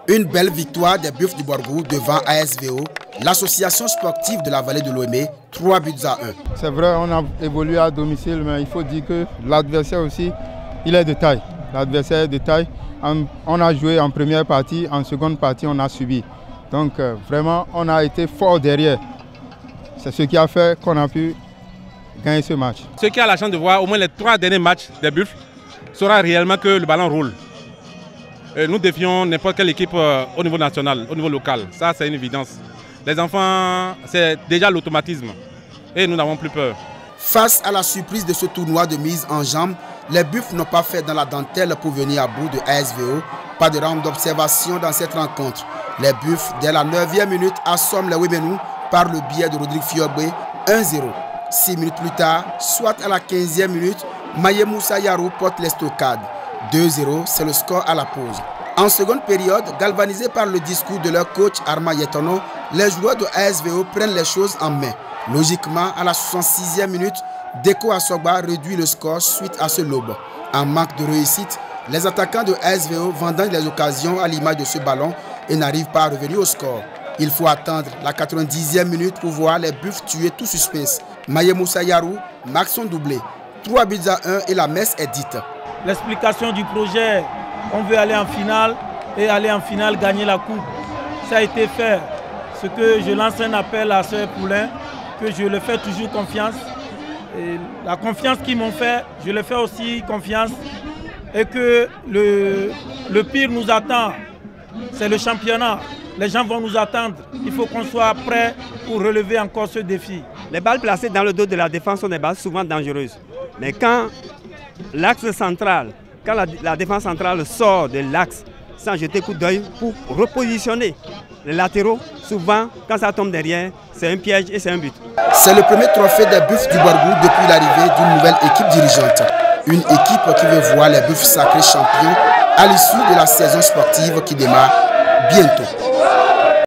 Une belle victoire des Buffs du Borgou devant ASVO, l'association sportive de la vallée de Lomé, 3 buts à 1. C'est vrai, on a évolué à domicile, mais il faut dire que l'adversaire aussi, il est de taille. L'adversaire est de taille. On a joué en première partie, en seconde partie, on a subi. Donc vraiment, on a été fort derrière. C'est ce qui a fait qu'on a pu gagner ce match. Ceux qui ont la chance de voir au moins les 3 derniers matchs des Buffs sauront réellement que le ballon roule. Et nous défions n'importe quelle équipe au niveau national, au niveau local. Ça, c'est une évidence. Les enfants, c'est déjà l'automatisme. Et nous n'avons plus peur. Face à la surprise de ce tournoi de mise en jambe, les Buffs n'ont pas fait dans la dentelle pour venir à bout de ASVO. Pas de round d'observation dans cette rencontre. Les Buffs, dès la 9e minute, assomment les Wémenou par le biais de Rodrigue Fiogbe, 1-0. 6 minutes plus tard, soit à la 15e minute, Maye Moussa Yarou porte l'estocade. 2-0, c'est le score à la pause. En seconde période, galvanisés par le discours de leur coach Arma Yetono, les joueurs de ASVO prennent les choses en main. Logiquement, à la 66e minute, Deko Asogba réduit le score suite à ce lobe. En manque de réussite, les attaquants de ASVO vendent les occasions à l'image de ce ballon et n'arrivent pas à revenir au score. Il faut attendre la 90e minute pour voir les Buffs tuer tout suspense. Maye Moussa Yarou marque son doublé. 3 buts à 1 et la messe est dite. L'explication du projet, on veut aller en finale et aller en finale gagner la coupe. Ça a été fait. Ce que je lance un appel à ce Poulain, que je le fais toujours confiance. Et la confiance qu'ils m'ont fait, je le fais aussi confiance. Et que le pire nous attend, c'est le championnat. Les gens vont nous attendre. Il faut qu'on soit prêt pour relever encore ce défi. Les balles placées dans le dos de la défense sont des balles souvent dangereuses. Mais quand l'axe central, quand la défense centrale sort de l'axe sans jeter coup d'œil pour repositionner les latéraux, souvent quand ça tombe derrière, c'est un piège et c'est un but. C'est le premier trophée des Buffs du Borgou depuis l'arrivée d'une nouvelle équipe dirigeante. Une équipe qui veut voir les Buffs sacrés champions à l'issue de la saison sportive qui démarre bientôt.